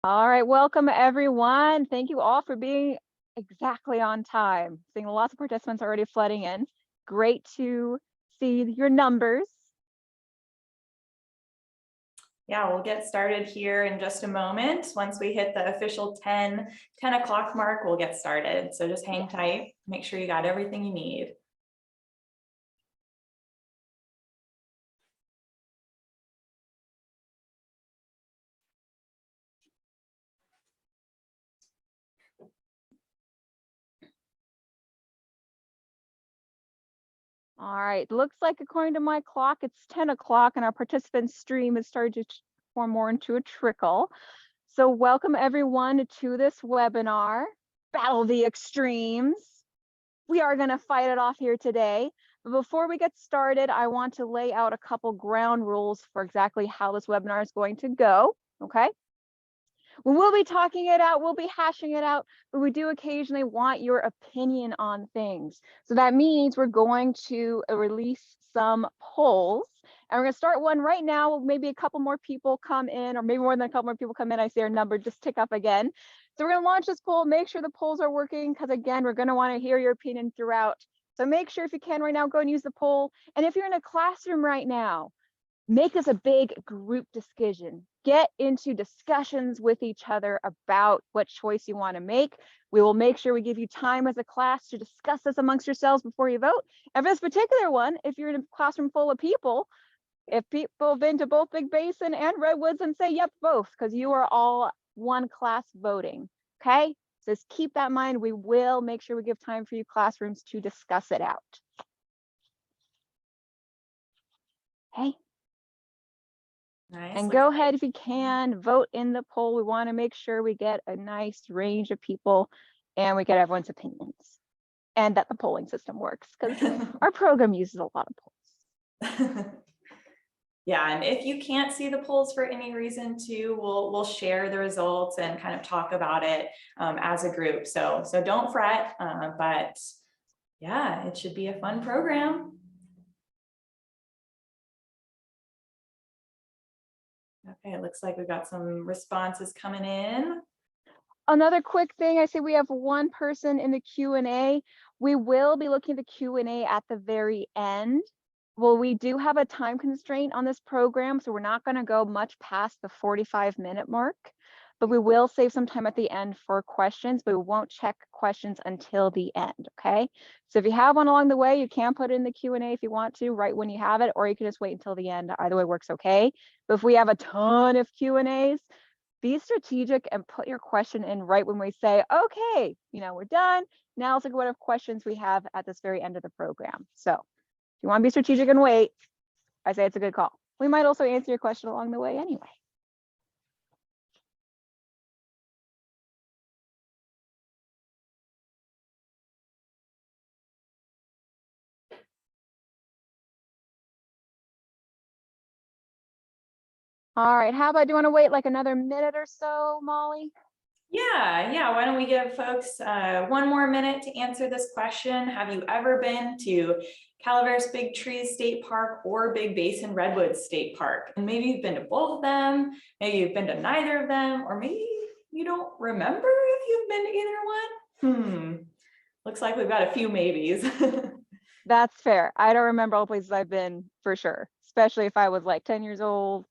All right, welcome everyone. Thank you all for being exactly on time. Seeing lots of participants already flooding in. Great to see your numbers. Yeah, we'll get started here in just a moment. Once we hit the official 10 o'clock mark, we'll get started. So just hang tight, make sure you got everything you need. All right, looks like according to my clock, it's 10 o'clock and our participant stream has started to form more into a trickle. So welcome everyone to this webinar, Battle the Extremes. We are gonna fight it off here today. But before we get started, I want to lay out a couple ground rules for exactly how this webinar is going to go, okay? We'll be talking it out, we'll be hashing it out, but we do occasionally want your opinion on things. So that means we're going to release some polls, and we're gonna start one right now. Maybe a couple more people come in, or maybe more than a couple more people come in. I see our number just tick up again. So we're gonna launch this poll, make sure the polls are working, because again, we're gonna wanna hear your opinion throughout. So make sure if you can right now, go and use the poll. And if you're in a classroom right now, make this a big group discussion. Get into discussions with each other about what choice you want to make. We will make sure we give you time as a class to discuss this amongst yourselves before you vote. And for this particular one, if you're in a classroom full of people, if people have been to both Big Basin and Redwoods, and say, yep, both, because you are all one class voting, okay? So just keep that in mind. We will make sure we give time for you classrooms to discuss it out. Okay. Nice. And go ahead if you can, vote in the poll. We want to make sure we get a nice range of people and we get everyone's opinions and that the polling system works, because our program uses a lot of polls. Yeah, and if you can't see the polls for any reason too, we'll share the results and kind of talk about it as a group. So don't fret, but yeah, it should be a fun program. Okay, it looks like we've got some responses coming in. Another quick thing, I see we have one person in the Q&A. We will be looking at the Q&A at the very end. Well, we do have a time constraint on this program, so we're not going to go much past the 45-minute mark, but we will save some time at the end for questions, but we won't check questions until the end, okay? So if you have one along the way, you can put it in the Q&A if you want to, right when you have it, or you can just wait until the end. Either way works okay. But if we have a ton of Q&As, be strategic and put your question in right when we say, okay, we're done. Now let's look at what questions we have at this very end of the program. So if you want to be strategic and wait, I say it's a good call. We might also answer your question along the way anyway. All right, how about, do you want to wait like another minute or so, Molly? Yeah. Why don't we give folks 1 more minute to answer this question? Have you ever been to Calaveras Big Trees State Park or Big Basin Redwoods State Park? And maybe you've been to both of them, maybe you've been to neither of them, or maybe you don't remember if you've been to either one. Looks like we've got a few maybes. That's fair. I don't remember all the places I've been for sure, especially if I was like 10 years old.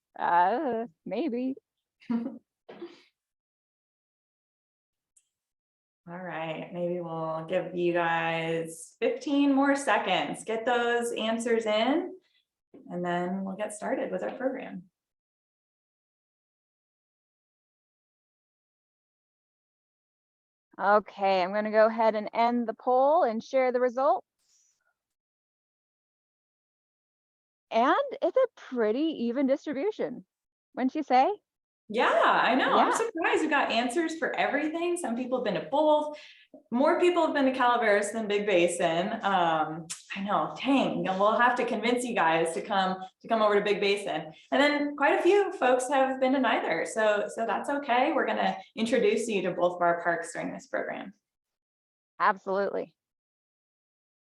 Maybe. All right, maybe we'll give you guys 15 more seconds. Get those answers in, and then we'll get started with our program. Okay, I'm going to go ahead and end the poll and share the results. And it's a pretty even distribution, wouldn't you say? Yeah, I know. Yeah. I'm surprised we got answers for everything. Some people have been to both. More people have been to Calaveras than Big Basin. I know, dang, we'll have to convince you guys to come over to Big Basin. And then quite a few folks have been to neither. So that's okay. We're going to introduce you to both of our parks during this program. Absolutely.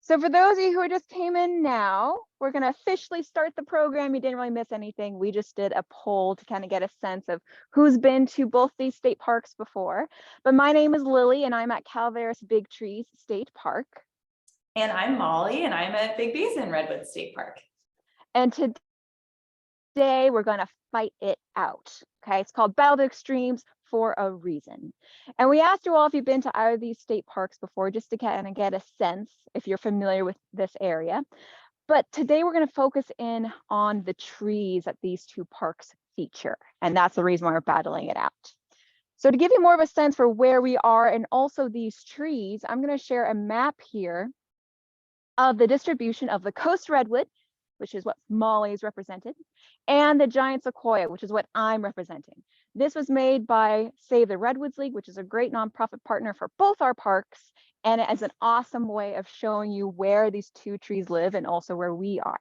So for those of you who just came in now, we're going to officially start the program. You didn't really miss anything. We just did a poll to kind of get a sense of who's been to both these state parks before. But my name is Lily, and I'm at Calaveras Big Trees State Park. And I'm Molly, and I'm at Big Basin Redwoods State Park. And today we're going to fight it out. Okay, it's called Battle of the Extremes for a reason. And we asked you all if you've been to either of these state parks before, just to kind of get a sense if you're familiar with this area. But today we're going to focus in on the trees that these two parks feature. And that's the reason why we're battling it out. So to give you more of a sense for where we are and also these trees, I'm going to share a map here of the distribution of the coast redwood, which is what Molly is represented, and the giant sequoia, which is what I'm representing. This was made by Save the Redwoods League, which is a great nonprofit partner for both our parks, and it is an awesome way of showing you where these two trees live and also where we are.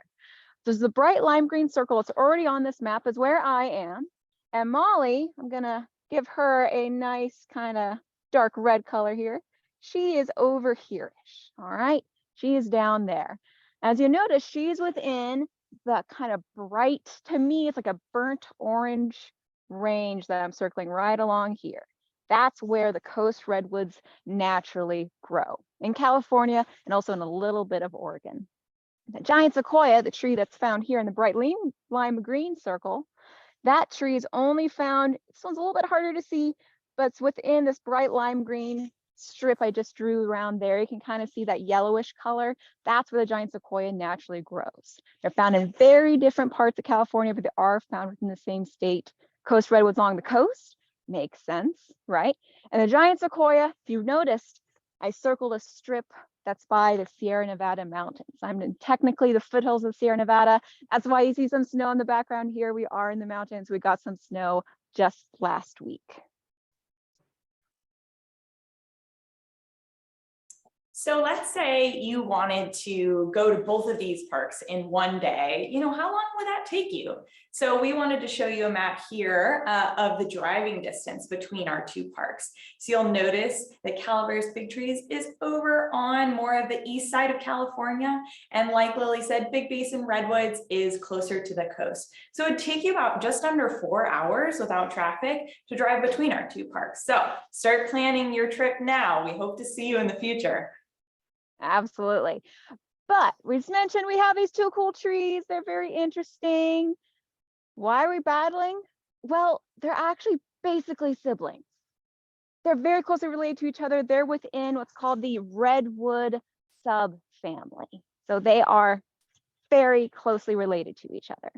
So the bright lime green circle that's already on this map is where I am. And Molly, I'm gonna give her a nice kind of dark red color here. She is over here-ish, all right? She is down there. As you notice, she's within the kind of bright, to me, it's like a burnt orange range that I'm circling right along here. That's where the coast redwoods naturally grow in California and also in a little bit of Oregon. The giant sequoia, the tree that's found here in the bright lime green circle, that tree is only found, this one's a little bit harder to see, but it's within this bright lime green strip I just drew around there. You can kind of see that yellowish color. That's where the giant sequoia naturally grows. They're found in very different parts of California, but they are found within the same state. Coast redwoods along the coast, makes sense, right? And the giant sequoia, if you've noticed, I circled a strip that's by the Sierra Nevada mountains. I'm in technically the foothills of Sierra Nevada. That's why you see some snow in the background here. We are in the mountains. We got some snow just last week. So let's say you wanted to go to both of these parks in one day. How long would that take you? So we wanted to show you a map here of the driving distance between our two parks. So you'll notice that Calaveras Big Trees is over on more of the east side of California. And like Lily said, Big Basin Redwoods is closer to the coast. So it'd take you about just under 4 hours without traffic to drive between our two parks. So start planning your trip now. We hope to see you in the future. Absolutely. But we just mentioned we have these two cool trees. They're very interesting. Why are we battling? Well, they're actually basically siblings. They're very closely related to each other. They're within what's called the redwood subfamily. So they are very closely related to each other.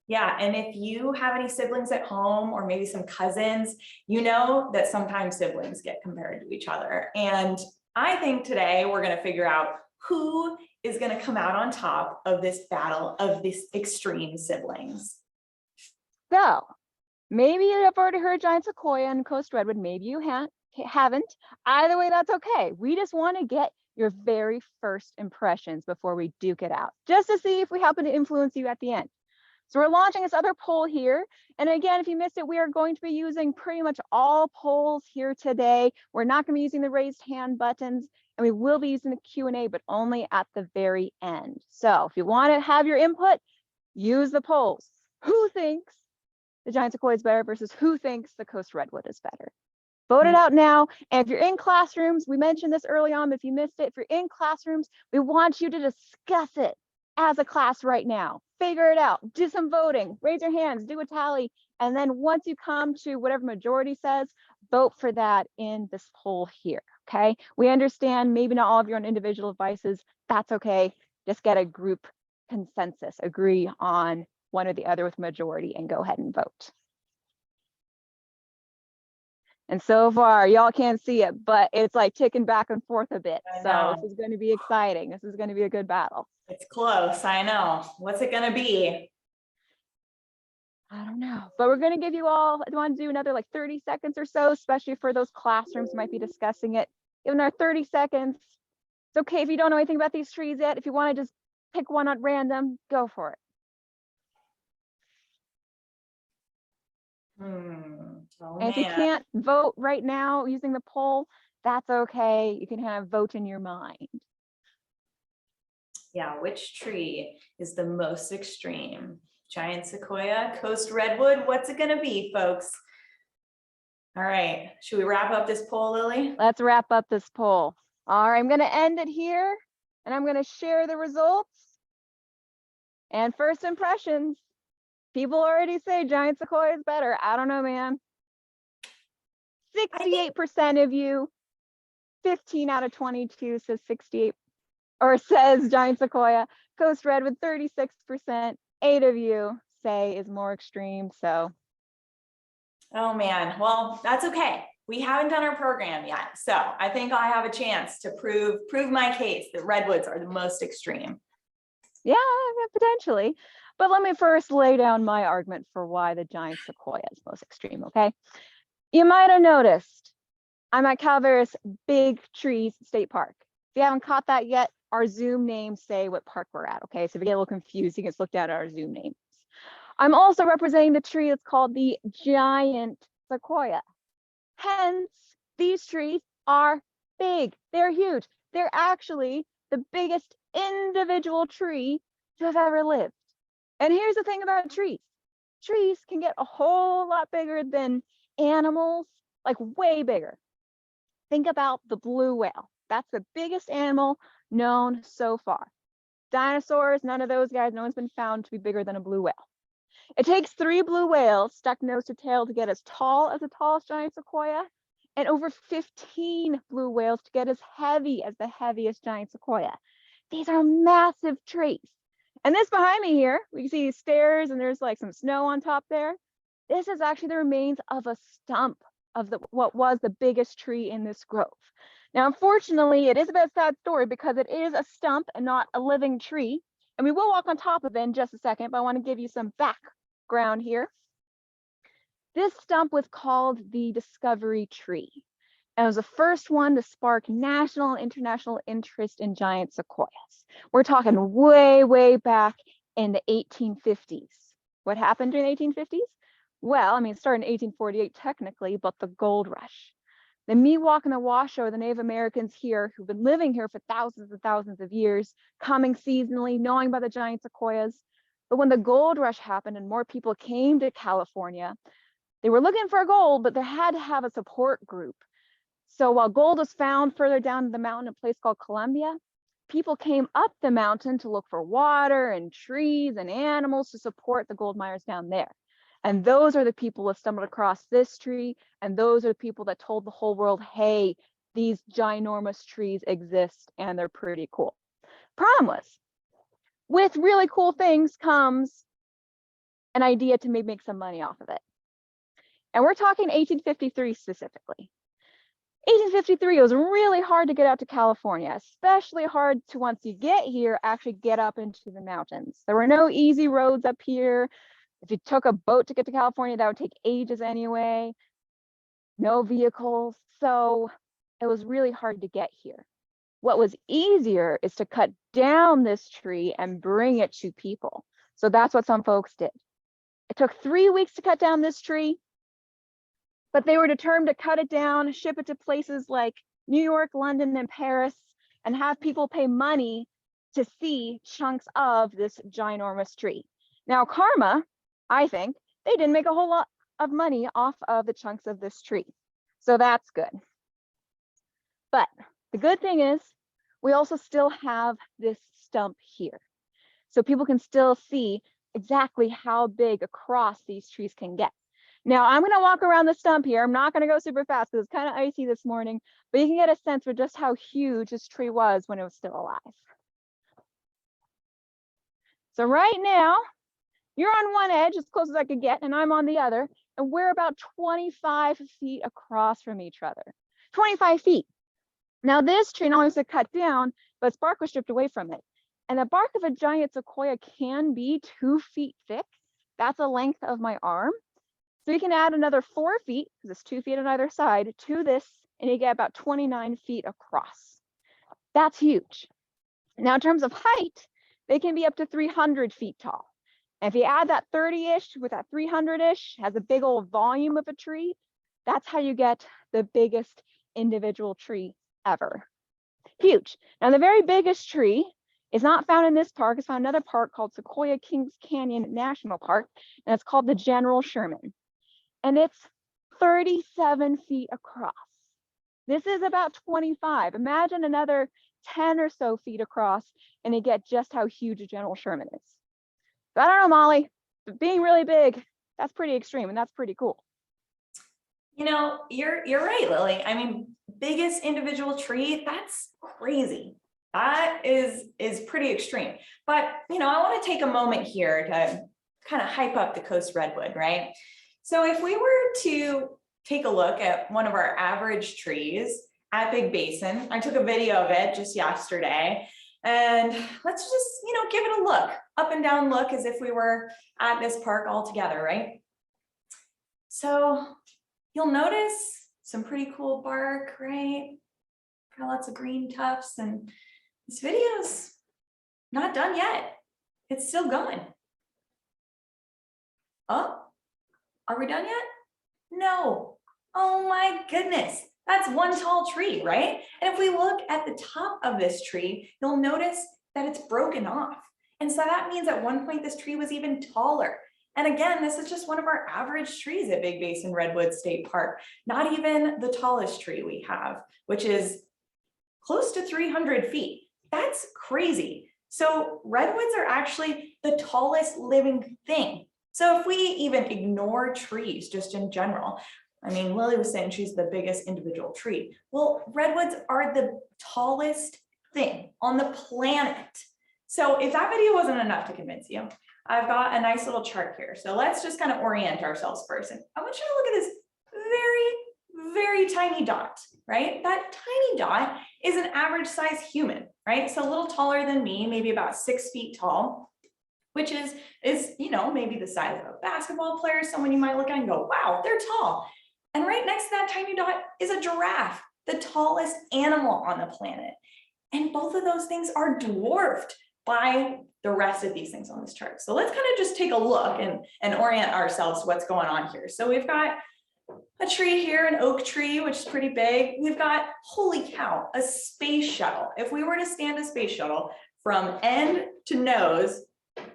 Yeah, and if you have any siblings at home or maybe some cousins, you know that sometimes siblings get compared to each other. And I think today we're going to figure out who is going to come out on top of this battle of these extreme siblings. So maybe you have already heard giant sequoia and coast redwood. Maybe you haven't. Either way, that's okay. We just want to get your very first impressions before we duke it out, just to see if we happen to influence you at the end. So we're launching this other poll here. And again, if you missed it, we are going to be using pretty much all polls here today. We're not going to be using the raised hand buttons, and we will be using the Q&A, but only at the very end. So if you want to have your input, use the polls. Who thinks the giant sequoia is better versus who thinks the coast redwood is better? Vote it out now. And if you're in classrooms, we mentioned this early on, but if you missed it, if you're in classrooms, we want you to discuss it as a class right now. Figure it out, do some voting, raise your hands, do a tally. And then once you come to whatever majority says, vote for that in this poll here, okay? We understand maybe not all of you on individual devices. That's okay. Just get a group consensus, agree on one or the other with majority and go ahead and vote. And so far, y'all can't see it, but it's like ticking back and forth a bit. So this is going to be exciting. This is going to be a good battle. It's close, I know. What's it going to be? I don't know, but we're going to give you all, I want to do another like 30 seconds or so, especially for those classrooms who might be discussing it. Given our 30 seconds, it's okay if you don't know anything about these trees yet. If you want to just pick one at random, go for it. Oh, and if you can't vote right now using the poll, that's okay. You can have vote in your mind. Yeah, which tree is the most extreme? Giant sequoia, coast redwood? What's it gonna be, folks? All right, should we wrap up this poll, Lily? Let's wrap up this poll. All right, I'm going to end it here and I'm going to share the results. And first impressions, people already say giant sequoia is better. I don't know, man. 68% of you, 15 out of 22 says 68 or says giant sequoia. Coast redwood 36%. 8 of you say is more extreme. So, oh man, well, that's okay. We haven't done our program yet, so I think I have a chance to prove my case that redwoods are the most extreme. yeah, potentially. But let me first lay down my argument for why the giant sequoia is most extreme, okay? You might have noticed I'm at Calaveras Big Trees State Park. If you haven't caught that yet, our Zoom names say what park we're at, okay? So if you get a little confused, you can just look down at our Zoom names. I'm also representing the tree that's called the giant sequoia. Hence, these trees are big. They're huge. They're actually the biggest individual tree to have ever lived. And here's the thing about trees. Trees can get a whole lot bigger than animals, like way bigger. Think about the blue whale. That's the biggest animal known so far. Dinosaurs, none of those guys, no one's been found to be bigger than a blue whale. It takes 3 blue whales stuck nose to tail to get as tall as the tallest giant sequoia, and over 15 blue whales to get as heavy as the heaviest giant sequoia. These are massive trees. And this behind me here, we can see stairs and there's like some snow on top there. This is actually the remains of a stump of what was the biggest tree in this grove. Now, unfortunately, it is a bit of a sad story because it is a stump and not a living tree. And we will walk on top of it in just a second, but I want to give you some background here. This stump was called the Discovery Tree. And it was the first one to spark national and international interest in giant sequoias. We're talking way, way back in the 1850s. What happened during the 1850s? Well, I mean, it started in 1848 technically, but the gold rush. The Miwok and the Washoe, the Native Americans here who've been living here for thousands and thousands of years, coming seasonally, knowing about the giant sequoias. But when the gold rush happened and more people came to California, they were looking for gold, but they had to have a support group. So while gold was found further down the mountain, a place called Columbia, people came up the mountain to look for water and trees and animals to support the gold miners down there. And those are the people that stumbled across this tree. And those are the people that told the whole world, hey, these ginormous trees exist and they're pretty cool. Problem was, with really cool things comes an idea to maybe make some money off of it. And we're talking 1853 specifically. 1853, it was really hard to get out to California, especially hard to, once you get here, actually get up into the mountains. There were no easy roads up here. If you took a boat to get to California, that would take ages anyway. No vehicles. So it was really hard to get here. What was easier is to cut down this tree and bring it to people. So that's what some folks did. It took 3 weeks to cut down this tree, but they were determined to cut it down, ship it to places like New York, London, and Paris, and have people pay money to see chunks of this ginormous tree. Now, karma, I think, they didn't make a whole lot of money off of the chunks of this tree. So that's good. But the good thing is, we also still have this stump here. So people can still see exactly how big across these trees can get. Now, I'm going to walk around the stump here. I'm not going to go super fast because it's kind of icy this morning, but you can get a sense for just how huge this tree was when it was still alive. So right now, you're on one edge, as close as I could get, and I'm on the other, and we're about 25 feet across from each other. 25 feet. Now, this tree not only was cut down, but its bark was stripped away from it. And the bark of a giant sequoia can be 2 feet thick. That's the length of my arm. So you can add another 4 feet, because it's 2 feet on either side, to this, and you get about 29 feet across. That's huge. Now, in terms of height, they can be up to 300 feet tall. And if you add that 30-ish with that 300-ish, has a big old volume of a tree, that's how you get the biggest individual tree ever. Huge. Now, the very biggest tree It's not found in this park. It's found in another park called Sequoia Kings Canyon National Park, and it's called the General Sherman. And it's 37 feet across. This is about 25. Imagine another 10 or so feet across, and you get just how huge a General Sherman is. So I don't know, Molly, but being really big, that's pretty extreme, and that's pretty cool. You know, you're right, Lily. I mean, biggest individual tree, that's crazy. That is pretty extreme. But, you know, I want to take a moment here to kind of hype up the coast redwood, right? So if we were to take a look at one of our average trees at Big Basin, I took a video of it just yesterday, and let's just, you know, give it a look, up and down look, as if we were at this park all together, right? So you'll notice some pretty cool bark, right? Got lots of green tufts, and this video's not done yet. It's still going. Oh, are we done yet? No. Oh my goodness. That's one tall tree, right? And if we look at the top of this tree, you'll notice that it's broken off. And so that means at one point this tree was even taller. And again, this is just one of our average trees at Big Basin Redwoods State Park, not even the tallest tree we have, which is close to 300 feet. That's crazy. So redwoods are actually the tallest living thing. So if we even ignore trees just in general, I mean, Lily was saying she's the biggest individual tree. Well, redwoods are the tallest thing on the planet. So if that video wasn't enough to convince you, I've got a nice little chart here. So let's just kind of orient ourselves first. And I want you to look at this very, very tiny dot, right? That tiny dot is an average size human, right? So a little taller than me, maybe about 6 feet tall, which is, you know, maybe the size of a basketball player, someone you might look at and go, wow, they're tall. And right next to that tiny dot is a giraffe, the tallest animal on the planet. And both of those things are dwarfed by the rest of these things on this chart. So let's kind of just take a look and orient ourselves to what's going on here. So we've got a tree here, an oak tree, which is pretty big. We've got, holy cow, a space shuttle. If we were to stand a space shuttle from end to nose,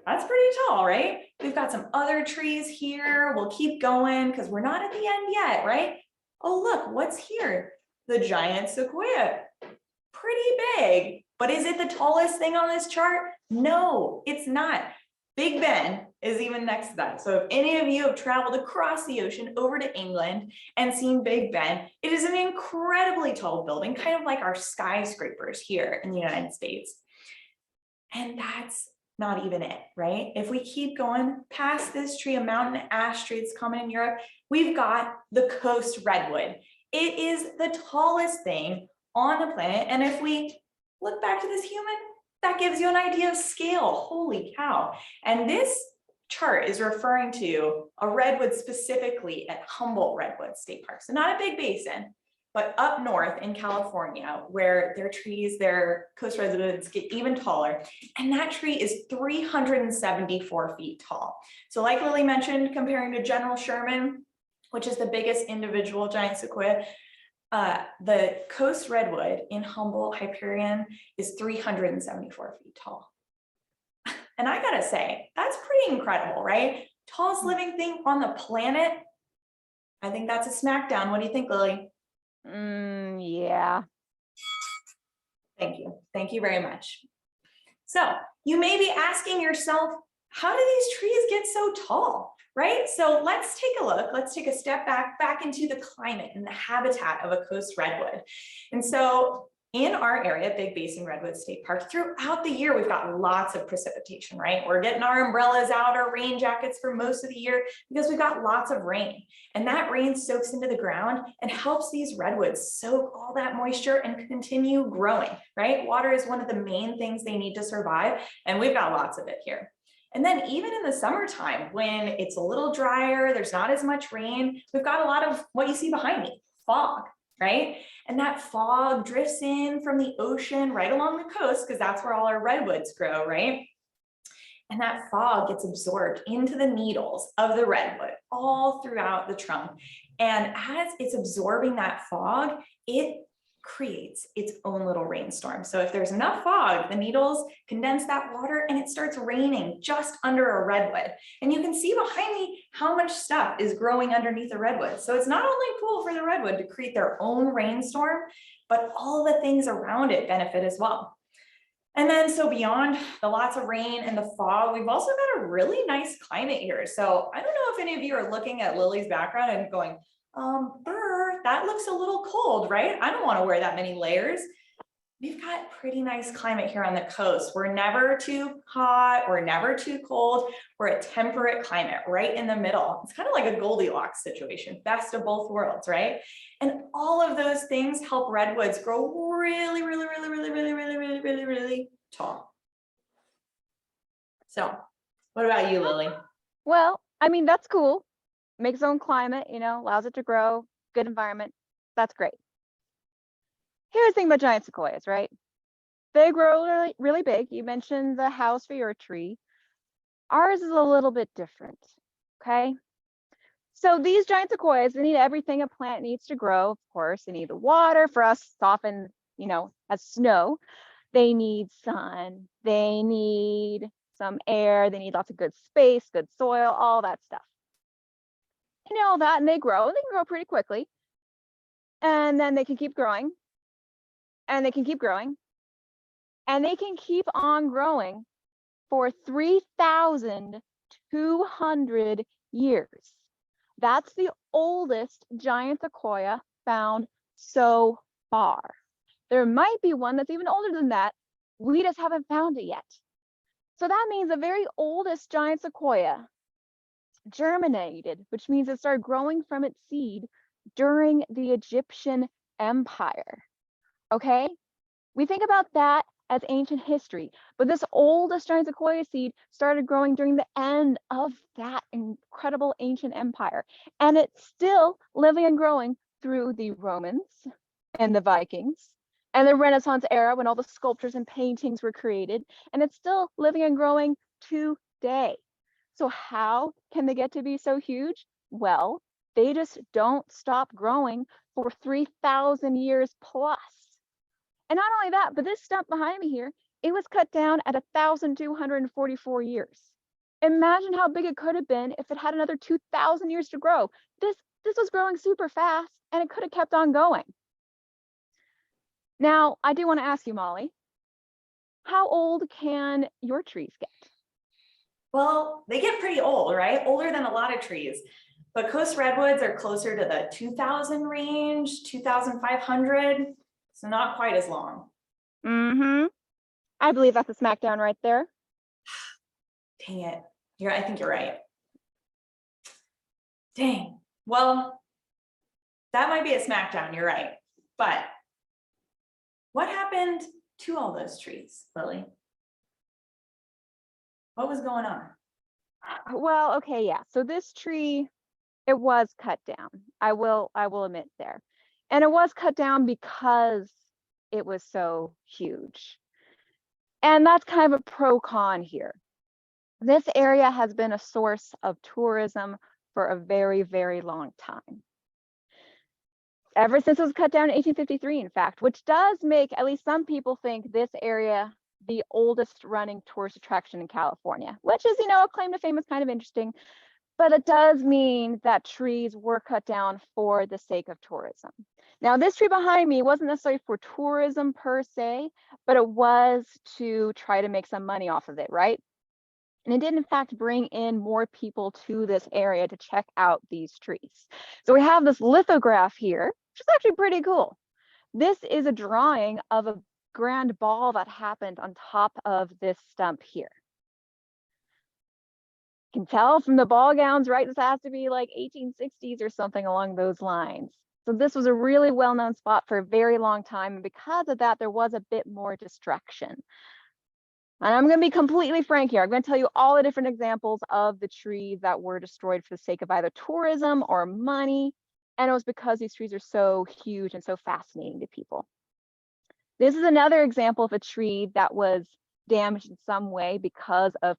that's pretty tall, right? We've got some other trees here. We'll keep going because we're not at the end yet, right? Oh, look, what's here? The giant sequoia. Pretty big, but is it the tallest thing on this chart? No, it's not. Big Ben is even next to that. So if any of you have traveled across the ocean over to England and seen Big Ben, it is an incredibly tall building, kind of like our skyscrapers here in the United States. And that's not even it, right? If we keep going past this tree, a mountain ash tree that's common in Europe, we've got the coast redwood. It is the tallest thing on the planet. And if we look back to this human, that gives you an idea of scale. Holy cow. And this chart is referring to a redwood specifically at Humboldt Redwood State Park. So not a Big Basin, but up north in California, where their trees, their coast redwoods get even taller. And that tree is 374 feet tall. So like Lily mentioned, comparing to General Sherman, which is the biggest individual giant sequoia, the coast redwood in Humboldt, Hyperion, is 374 feet tall. And I gotta say, that's pretty incredible, right? Tallest living thing on the planet. I think that's a smackdown. What do you think, Lily? Yeah. Thank you. Thank you very much. So you may be asking yourself, how do these trees get so tall? Right? So let's take a look. Let's take a step back into the climate and the habitat of a coast redwood. And so in our area, Big Basin Redwoods State Park, throughout the year, we've got lots of precipitation, right? We're getting our umbrellas out, our rain jackets for most of the year because we've got lots of rain. And that rain soaks into the ground and helps these redwoods soak all that moisture and continue growing, right? Water is one of the main things they need to survive, and we've got lots of it here. And then even in the summertime, when it's a little drier, there's not as much rain, we've got a lot of what you see behind me, fog, right? And that fog drifts in from the ocean right along the coast, because that's where all our redwoods grow, right? And that fog gets absorbed into the needles of the redwood all throughout the trunk. And as it's absorbing that fog, it creates its own little rainstorm. So if there's enough fog, the needles condense that water and it starts raining just under a redwood. And you can see behind me how much stuff is growing underneath the redwood. So it's not only cool for the redwood to create their own rainstorm, but all the things around it benefit as well. And then so beyond the lots of rain and the fog, we've also got a really nice climate here. So I don't know if any of you are looking at Lillie's background and going, Burr, that looks a little cold, right? I don't want to wear that many layers. We've got pretty nice climate here on the coast. We're never too hot, we're never too cold. We're a temperate climate right in the middle. It's kind of like a Goldilocks situation, best of both worlds, right? And all of those things help redwoods grow really, really, really, really, really, really, really, really, really tall. So what about you, Lillie? Well, I mean, that's cool. Makes its own climate, you know, allows it to grow, good environment. That's great. Here's the thing about giant sequoias, right? They grow really, really big. You mentioned the house for your tree. Ours is a little bit different, okay? So these giant sequoias, they need everything a plant needs to grow. Of course, they need the water. For us, it's often, you know, as snow. They need sun. They need some air. They need lots of good space, good soil, all that stuff. You know that, and they grow. They can grow pretty quickly. And then they can keep growing. And they can keep growing. And they can keep on growing for 3,200 years. That's the oldest giant sequoia found so far. There might be one that's even older than that. We just haven't found it yet. So that means the very oldest giant sequoia germinated, which means it started growing from its seed during the Egyptian Empire. Okay? We think about that as ancient history, but this oldest giant sequoia seed started growing during the end of that incredible ancient empire. And it's still living and growing through the Romans and the Vikings and the Renaissance era when all the sculptures and paintings were created. And it's still living and growing today. So how can they get to be so huge? Well, they just don't stop growing for 3,000 years plus. And not only that, but this stump behind me here, it was cut down at 1,244 years. Imagine how big it could have been if it had another 2,000 years to grow. This was growing super fast and it could have kept on going. Now, I do want to ask you, Molly, how old can your trees get? Well, they get pretty old, right? Older than a lot of trees. But coast redwoods are closer to the 2,000 range, 2,500. So not quite as long. Mm-hmm. I believe that's a smackdown right there. Dang it. I think you're right. Dang. Well, that might be a smackdown. You're right. But what happened to all those trees, Lillie? What was going on? Well, okay, yeah. So this tree, it was cut down. I will admit there. And it was cut down because it was so huge. And that's kind of a pro-con here. This area has been a source of tourism for a very, very long time. Ever since it was cut down in 1853, in fact, which does make at least some people think this area the oldest running tourist attraction in California, which is, you know, a claim to fame is kind of interesting. But it does mean that trees were cut down for the sake of tourism. Now, this tree behind me wasn't necessarily for tourism per se, but it was to try to make some money off of it, right? And it did, in fact, bring in more people to this area to check out these trees. So we have this lithograph here, which is actually pretty cool. This is a drawing of a grand ball that happened on top of this stump here. Can tell from the ball gowns, right? This has to be like 1860s or something along those lines. So this was a really well-known spot for a very long time. And because of that, there was a bit more destruction. And I'm going to be completely frank here. I'm going to tell you all the different examples of the trees that were destroyed for the sake of either tourism or money. And it was because these trees are so huge and so fascinating to people. This is another example of a tree that was damaged in some way because of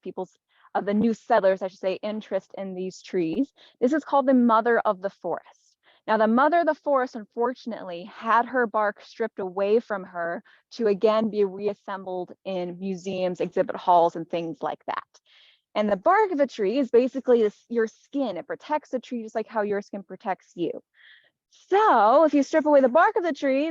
of the new settlers, I should say, interest in these trees. This is called the mother of the forest. Now, the mother of the forest, unfortunately, had her bark stripped away from her to again be reassembled in museums, exhibit halls, and things like that. And the bark of a tree is basically your skin. It protects the tree just like how your skin protects you. So if you strip away the bark of the tree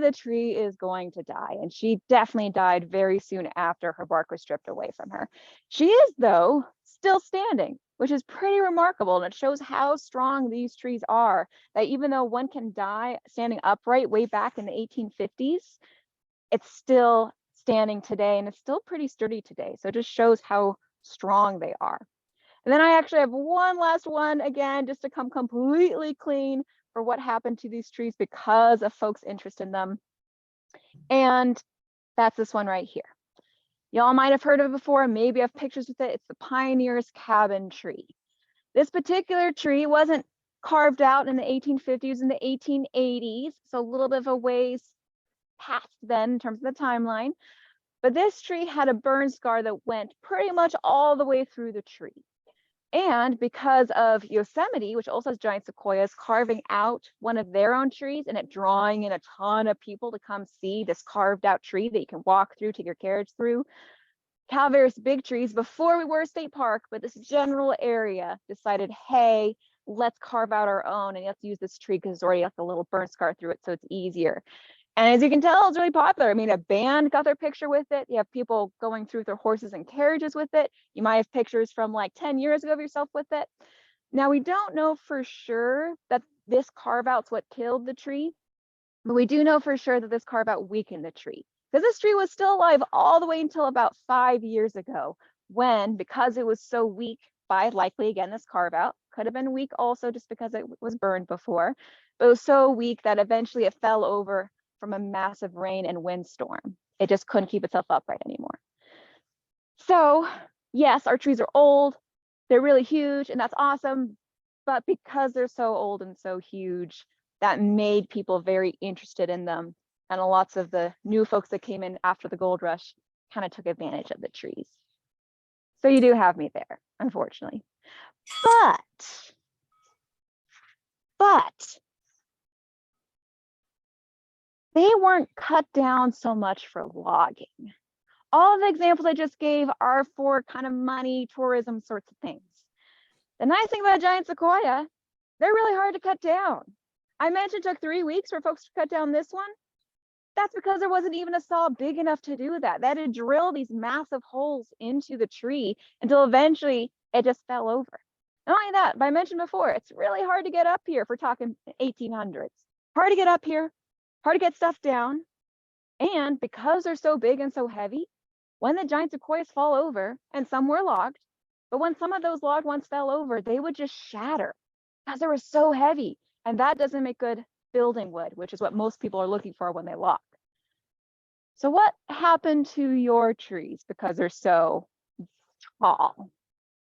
is going to die. And she definitely died very soon after her bark was stripped away from her. She is, though, still standing, which is pretty remarkable. And it shows how strong these trees are, that even though one can die standing upright way back in the 1850s, it's still standing today and it's still pretty sturdy today. So it just shows how strong they are. And then I actually have one last one again, just to come completely clean for what happened to these trees because of folks' interest in them. And that's this one right here. Y'all might have heard of it before, maybe have pictures with it. It's the Pioneer's Cabin tree. This particular tree wasn't carved out in the 1850s and the 1880s, so a little bit of a ways past then in terms of the timeline. But this tree had a burn scar that went pretty much all the way through the tree. And because of Yosemite, which also has giant sequoias, carving out one of their own trees and it drawing in a ton of people to come see this carved out tree that you can walk through, take your carriage through, Calaveras Big Trees, before we were a state park, but this general area decided, hey, let's carve out our own and let's use this tree because it's already got the little burn scar through it, so it's easier. And as you can tell, it's really popular. I mean, a band got their picture with it. You have people going through with their horses and carriages with it. You might have pictures from like 10 years ago of yourself with it. Now, we don't know for sure that this carve out's what killed the tree, but we do know for sure that this carve out weakened the tree, because this tree was still alive all the way until about 5 years ago, when, because it was so weak by likely, again, this carve out, could have been weak also just because it was burned before, but it was so weak that eventually it fell over from a massive rain and windstorm. It just couldn't keep itself upright anymore. So yes, our trees are old, they're really huge, and that's awesome. But because they're so old and so huge, that made people very interested in them. And lots of the new folks that came in after the gold rush kind of took advantage of the trees. So you do have me there, unfortunately. But they weren't cut down so much for logging. All of the examples I just gave are for kind of money, tourism sorts of things. The nice thing about giant sequoia, they're really hard to cut down. I mentioned it took 3 weeks for folks to cut down this one. That's because there wasn't even a saw big enough to do that. They had to drill these massive holes into the tree until eventually it just fell over. Not only that, but I mentioned before, it's really hard to get up here if we're talking 1800s. Hard to get up here, hard to get stuff down. And because they're so big and so heavy, when the giant sequoias fall over, and some were logged, but when some of those logged ones fell over, they would just shatter because they were so heavy. And that doesn't make good building wood, which is what most people are looking for when they log. So what happened to your trees because they're so tall?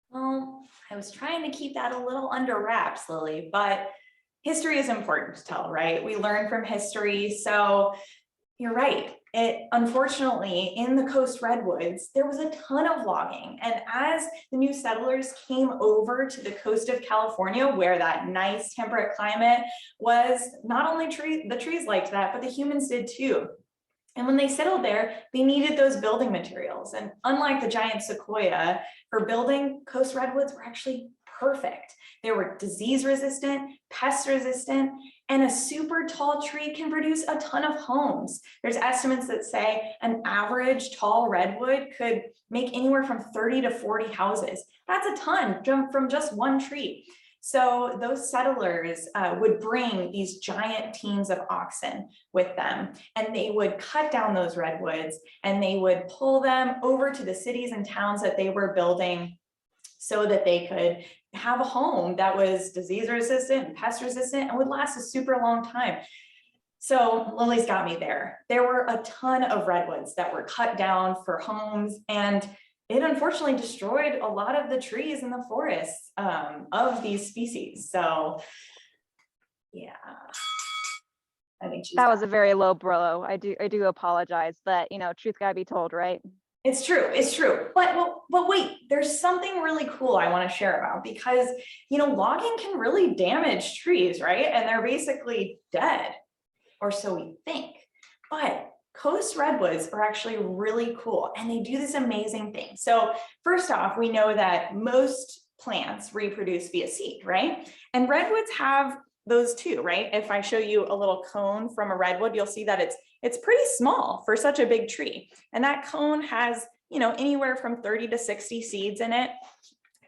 Well, I was trying to keep that a little under wraps, Lily, but history is important to tell, right? We learn from history. So you're right. It unfortunately, in the coast redwoods, there was a ton of logging. And as the new settlers came over to the coast of California, where that nice temperate climate was, not only the trees liked that, but the humans did too. And when they settled there, they needed those building materials. And unlike the giant sequoia, for building, coast redwoods were actually perfect. They were disease resistant, pest resistant, and a super tall tree can produce a ton of homes. There's estimates that say an average tall redwood could make anywhere from 30 to 40 houses. That's a ton from just one tree. So those settlers would bring these giant teams of oxen with them, and they would cut down those redwoods and they would pull them over to the cities and towns that they were building so that they could have a home that was disease resistant and pest resistant and would last a super long time. So Lily's got me there. There were a ton of redwoods that were cut down for homes, and it unfortunately destroyed a lot of the trees in the forests of these species. So yeah, I think that was a very low blow. I do apologize, but truth gotta be told, right? It's true. It's true. But wait, there's something really cool I want to share about because, logging can really damage trees, right? And they're basically dead, or so we think. But coast redwoods are actually really cool and they do this amazing thing. So first off, we know that most plants reproduce via seed, right? And redwoods have those too, right? If I show you a little cone from a redwood, you'll see that it's pretty small for such a big tree. And that cone has, anywhere from 30 to 60 seeds in it.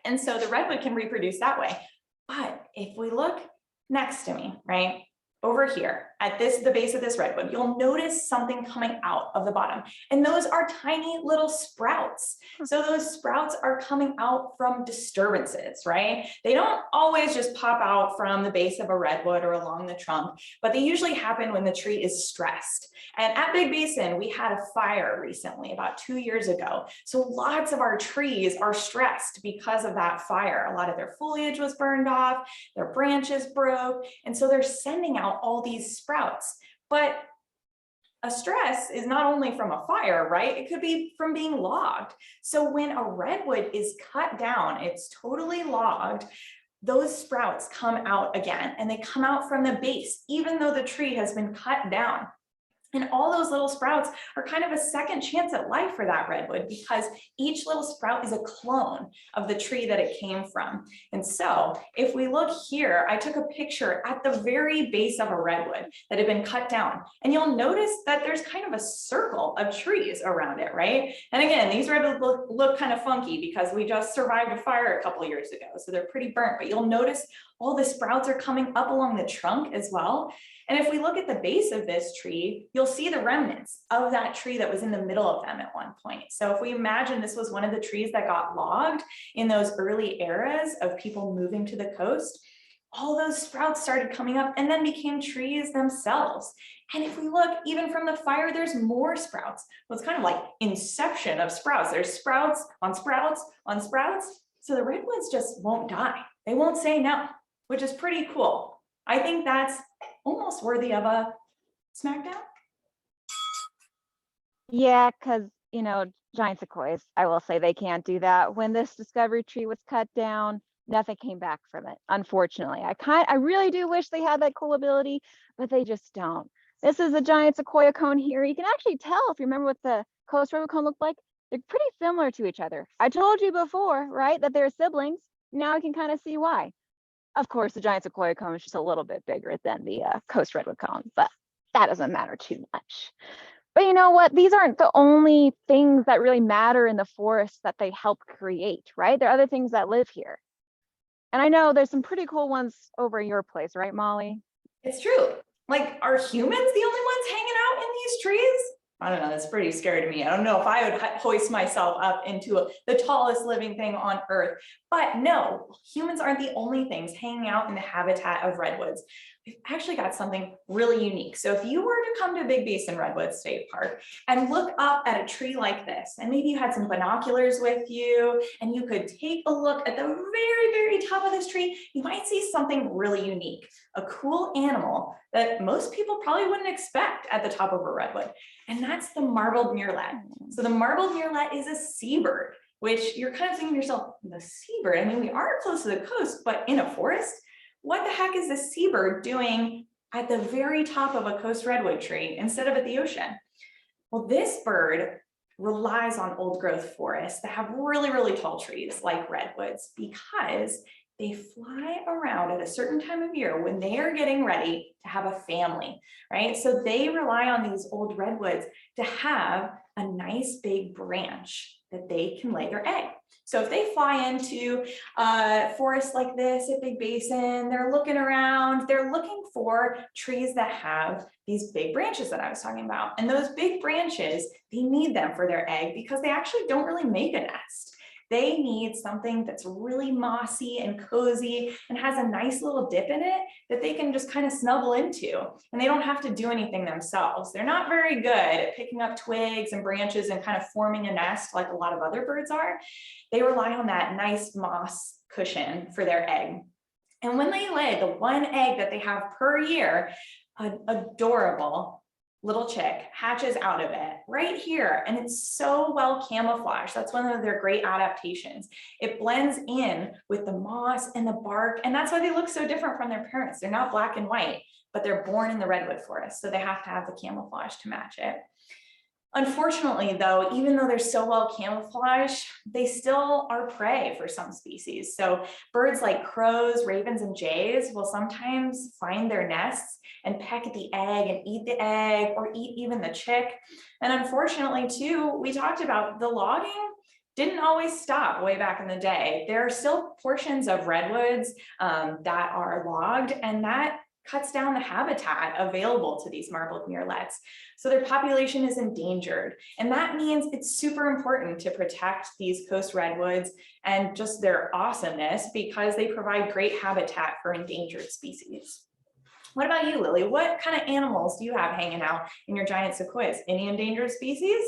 And so the redwood can reproduce that way. But if we look next to me, right, over here at the base of this redwood, you'll notice something coming out of the bottom. And those are tiny little sprouts. So those sprouts are coming out from disturbances, right? They don't always just pop out from the base of a redwood or along the trunk, but they usually happen when the tree is stressed. And at Big Basin, we had a fire recently, about 2 years ago. So lots of our trees are stressed because of that fire. A lot of their foliage was burned off, their branches broke, and so they're sending out all these sprouts. But a stress is not only from a fire, right? It could be from being logged. So when a redwood is cut down, it's totally logged, those sprouts come out again, and they come out from the base, even though the tree has been cut down. And all those little sprouts are kind of a second chance at life for that redwood because each little sprout is a clone of the tree that it came from. And so if we look here, I took a picture at the very base of a redwood that had been cut down. And you'll notice that there's kind of a circle of trees around it, right? And again, these redwoods look kind of funky because we just survived a fire a couple of years ago. So they're pretty burnt, but you'll notice all the sprouts are coming up along the trunk as well. And if we look at the base of this tree, you'll see the remnants of that tree that was in the middle of them at one point. So if we imagine this was one of the trees that got logged in those early eras of people moving to the coast, all those sprouts started coming up and then became trees themselves. And if we look even from the fire, there's more sprouts. Well, it's kind of like inception of sprouts. There's sprouts on sprouts on sprouts. So the redwoods just won't die. They won't say no, which is pretty cool. I think that's almost worthy of a smackdown. Yeah, because, giant sequoias, I will say they can't do that. When this discovery tree was cut down, nothing came back from it, unfortunately. I really do wish they had that cool ability, but they just don't. This is a giant sequoia cone here. You can actually tell, if you remember what the coast redwood cone looked like, they're pretty similar to each other. I told you before, right, that they're siblings. Now I can kind of see why. Of course, the giant sequoia cone is just a little bit bigger than the coast redwood cone, but that doesn't matter too much. But you know what? These aren't the only things that really matter in the forest that they help create, right? There are other things that live here. And I know there's some pretty cool ones over at your place, right, Molly? It's true. Like, are humans the only ones hanging out in these trees? I don't know, that's pretty scary to me. I don't know if I would hoist myself up into the tallest living thing on earth, but no, humans aren't the only things hanging out in the habitat of redwoods. We've actually got something really unique. So if you were to come to Big Basin Redwoods State Park and look up at a tree like this, and maybe you had some binoculars with you, and you could take a look at the very, very top of this tree, you might see something really unique, a cool animal that most people probably wouldn't expect at the top of a redwood. And that's the marbled murrelet. So the marbled murrelet is a seabird, which you're kind of thinking to yourself, the seabird, I mean, we are close to the coast, but in a forest, what the heck is this seabird doing at the very top of a coast redwood tree instead of at the ocean? Well, this bird relies on old growth forests that have really, really tall trees like redwoods because they fly around at a certain time of year when they are getting ready to have a family, right? So they rely on these old redwoods to have a nice big branch that they can lay their egg. So if they fly into a forest like this at Big Basin, they're looking around, they're looking for trees that have these big branches that I was talking about. And those big branches, they need them for their egg because they actually don't really make a nest. They need something that's really mossy and cozy and has a nice little dip in it that they can just kind of snuggle into, and they don't have to do anything themselves. They're not very good at picking up twigs and branches and kind of forming a nest like a lot of other birds are. They rely on that nice moss cushion for their egg. And when they lay the one egg that they have per year, an adorable little chick hatches out of it right here, and it's so well camouflaged. That's one of their great adaptations. It blends in with the moss and the bark, and that's why they look so different from their parents. They're not black and white, but they're born in the redwood forest, so they have to have the camouflage to match it. Unfortunately, though, even though they're so well camouflaged, they still are prey for some species. So birds like crows, ravens, and jays will sometimes find their nests and peck at the egg and eat the egg, or eat even the chick. And unfortunately, too, we talked about the logging didn't always stop way back in the day. There are still portions of redwoods that are logged, and that cuts down the habitat available to these marbled murrelets. So their population is endangered. And that means it's super important to protect these coast redwoods and just their awesomeness, because they provide great habitat for endangered species. What about you, Lillie? What kind of animals do you have hanging out in your giant sequoias? Any endangered species?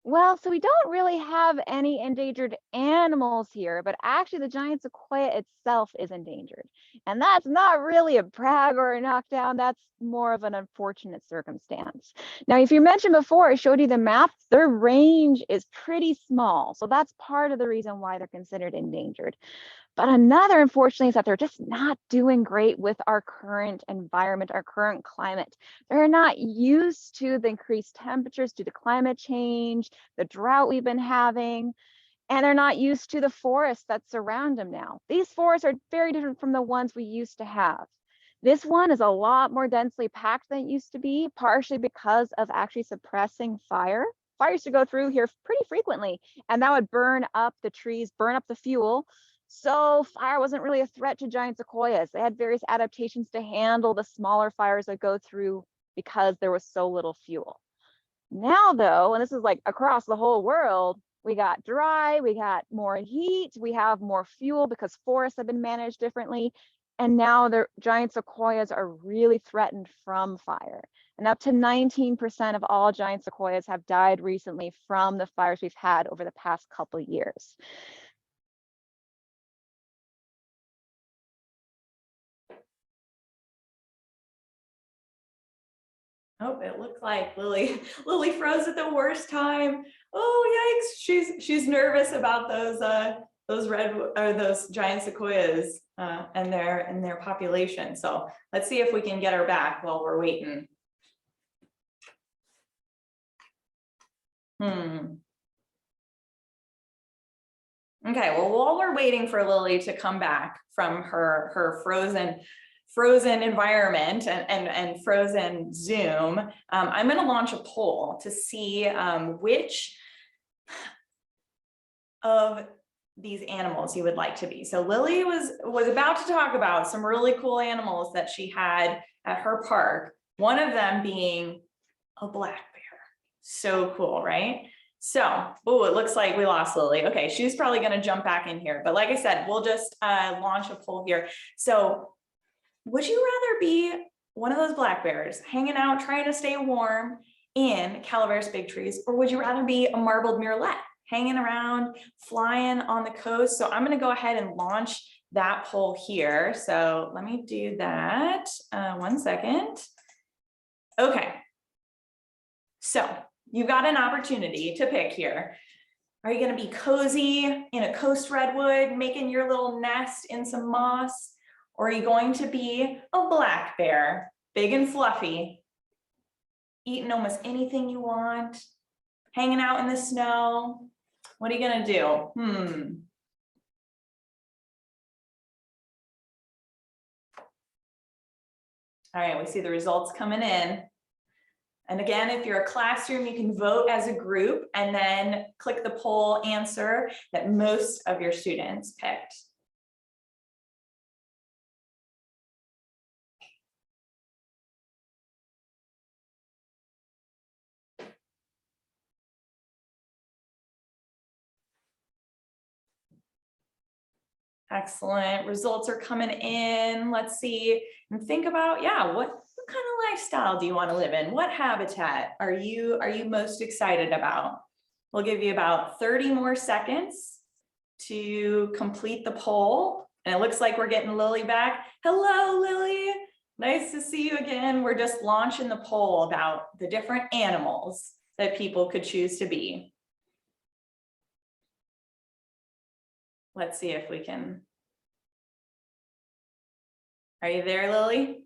Well, so we don't really have any endangered animals here, but actually the giant sequoia itself is endangered. And that's not really a brag or a knockdown, that's more of an unfortunate circumstance. Now, if you mentioned before, I showed you the map, their range is pretty small. So that's part of the reason why they're considered endangered. But another, unfortunately, is that they're just not doing great with our current environment, our current climate. They're not used to the increased temperatures due to climate change, the drought we've been having, and they're not used to the forests that surround them now. These forests are very different from the ones we used to have. This one is a lot more densely packed than it used to be, partially because of actually suppressing fire. Fire used to go through here pretty frequently, and that would burn up the trees, burn up the fuel. So fire wasn't really a threat to giant sequoias. They had various adaptations to handle the smaller fires that go through because there was so little fuel. Now though, and this is like across the whole world, we got dry, we got more heat, we have more fuel because forests have been managed differently. And now the giant sequoias are really threatened from fire. And up to 19% of all giant sequoias have died recently from the fires we've had over the past couple of years. Oh, it looked like Lillie froze at the worst time. Oh, yikes! She's nervous about those giant sequoias and their population. So let's see if we can get her back while we're waiting. Okay, well, while we're waiting for Lillie to come back from her frozen environment and frozen Zoom, I'm going to launch a poll to see which of these animals you would like to be. So Lillie was about to talk about some really cool animals that she had at her park, one of them being a black bear. So cool, right? So, oh, it looks like we lost Lillie. Okay, she's probably going to jump back in here. But like I said, we'll just launch a poll here. So would you rather be one of those black bears hanging out, trying to stay warm in Calaveras big trees, or would you rather be a marbled murrelet hanging around, flying on the coast? So I'm going to go ahead and launch that poll here. So let me do that. 1 second. Okay. So you've got an opportunity to pick here. Are you going to be cozy in a coast redwood, making your little nest in some moss? Or are you going to be a black bear, big and fluffy, eating almost anything you want, hanging out in the snow? What are you going to do? All right, we see the results coming in. And again, if you're a classroom, you can vote as a group and then click the poll answer that most of your students picked. Excellent. Results are coming in. Let's see and think about, yeah, what kind of lifestyle do you want to live in? What habitat are you most excited about? We'll give you about 30 more seconds to complete the poll. And it looks like we're getting Lillie back. Hello, Lillie. Nice to see you again. We're just launching the poll about the different animals that people could choose to be. Let's see if we can. Are you there, Lily?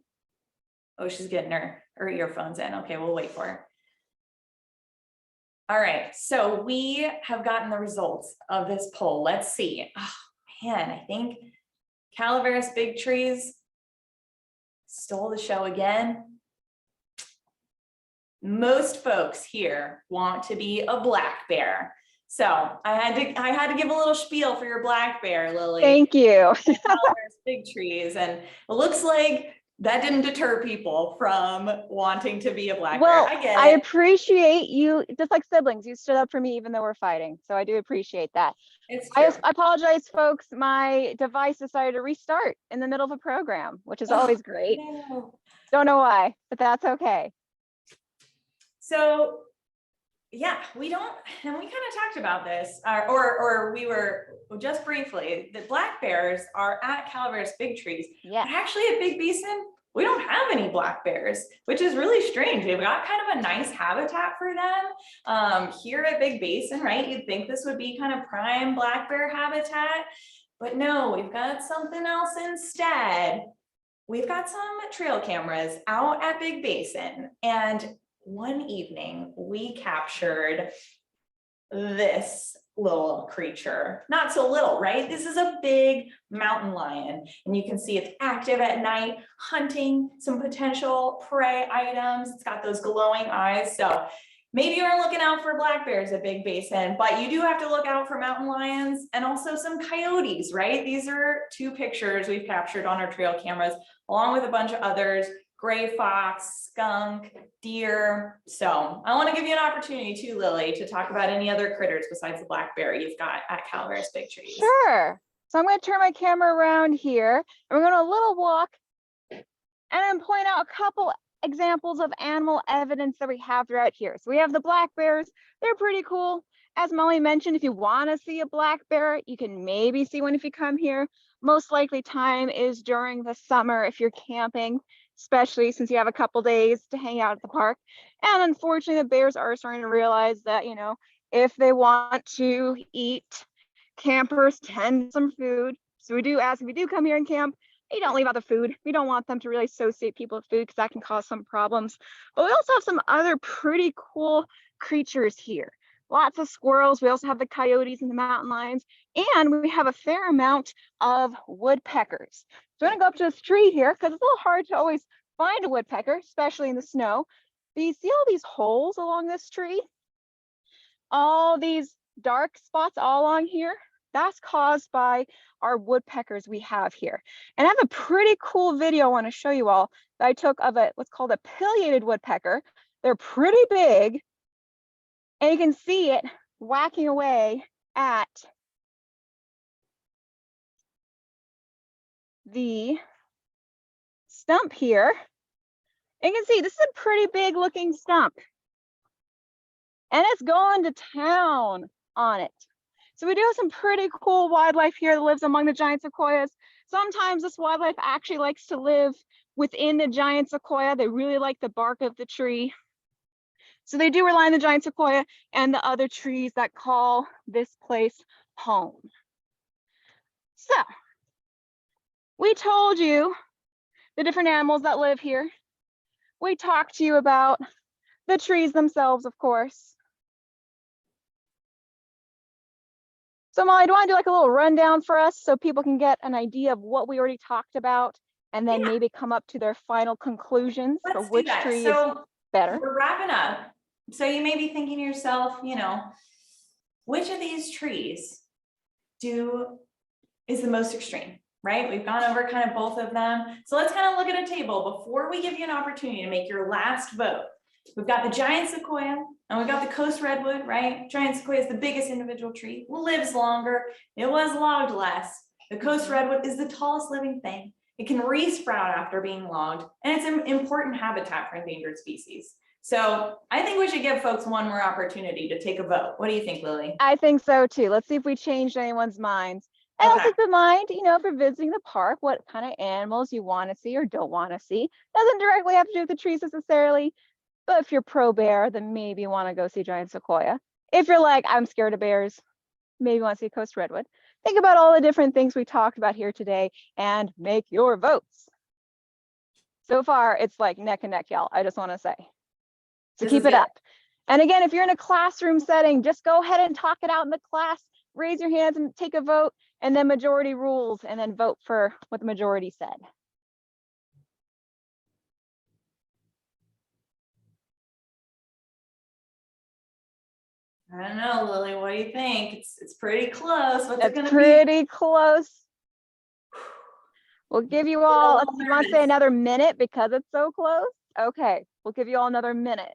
Oh, she's getting her earphones in. Okay, we'll wait for her. All right, so we have gotten the results of this poll. Let's see. Oh man, I think Calaveras big trees stole the show again. Most folks here want to be a black bear. So I had to give a little spiel for your black bear, Lily. Thank you. Calaveras big trees, and it looks like that didn't deter people from wanting to be a black bear. I get it. I appreciate you, just like siblings, you stood up for me even though we're fighting. So I do appreciate that. It's true. I apologize, folks. My device decided to restart in the middle of a program, which is always great. No. Don't know why, but that's okay. So yeah, we kind of talked about this, or we were just briefly, the black bears are at Calaveras big trees. Yeah. But actually at Big Basin, we don't have any black bears, which is really strange. We've got kind of a nice habitat for them here at Big Basin, right? You'd think this would be kind of prime black bear habitat, but no, we've got something else instead. We've got some trail cameras out at Big Basin, and one evening we captured this little creature. Not so little, right? This is a big mountain lion, and you can see it's active at night, hunting some potential prey items. It's got those glowing eyes. So maybe you're looking out for black bears at Big Basin, but you do have to look out for mountain lions and also some coyotes, right? These are two pictures we've captured on our trail cameras, along with a bunch of others. Gray fox, skunk, deer. So I want to give you an opportunity too, Lily, to talk about any other critters besides the black bear you've got at Calaveras big trees. Sure. So I'm going to turn my camera around here, and we're going to a little walk and then point out a couple examples of animal evidence that we have throughout here. So we have the black bears. They're pretty cool. As Molly mentioned, if you want to see a black bear, you can maybe see one if you come here. Most likely time is during the summer if you're camping, especially since you have a couple days to hang out at the park. And unfortunately, the bears are starting to realize that, you know, if they want to eat, campers tend some food. So we do ask, if you do come here and camp, you don't leave out the food. We don't want them to really associate people with food because that can cause some problems. But we also have some other pretty cool creatures here. Lots of squirrels. We also have the coyotes and the mountain lions. And we have a fair amount of woodpeckers. So I'm gonna go up to this tree here because it's a little hard to always find a woodpecker, especially in the snow. But you see all these holes along this tree? All these dark spots all along here? That's caused by our woodpeckers we have here. And I have a pretty cool video I want to show you all that I took of what's called a pileated woodpecker. They're pretty big, and you can see it whacking away at the stump here. And you can see this is a pretty big looking stump, and it's going to town on it. So we do have some pretty cool wildlife here that lives among the giant sequoias. Sometimes this wildlife actually likes to live within the giant sequoia. They really like the bark of the tree. So they do rely on the giant sequoia and the other trees that call this place home. So we told you the different animals that live here. We talked to you about the trees themselves, of course. So Molly, do you want to do like a little rundown for us so people can get an idea of what we already talked about and then maybe come up to their final conclusions for which tree is better? We're wrapping up. So you may be thinking to yourself, you know, which of these trees is the most extreme, right? We've gone over kind of both of them. So let's kind of look at a table before we give you an opportunity to make your last vote. We've got the giant sequoia and we've got the coast redwood, right? Giant sequoia is the biggest individual tree, lives longer, it was logged less. The coast redwood is the tallest living thing. It can re-sprout after being logged, and it's an important habitat for endangered species. So I think we should give folks one more opportunity to take a vote. What do you think, Lily? I think so too. Let's see if we changed anyone's minds. And Okay. also keep in mind, if you're visiting the park, what kind of animals you want to see or don't want to see. Doesn't directly have to do with the trees necessarily, but if you're pro bear, then maybe you want to go see giant sequoia. If you're like, I'm scared of bears, maybe you want to see coast redwood. Think about all the different things we talked about here today and make your votes. So far, it's like neck and neck, y'all. I just want to say. So This keep is it good. up. And again, if you're in a classroom setting, just go ahead and talk it out in the class, raise your hands and take a vote, and then majority rules, and then vote for what the majority said. I don't know, Lily, what do you think? It's pretty close. What's it That's gonna be? pretty close. We'll give you all, you want to say another minute because it's so close? Okay, we'll give you all another minute.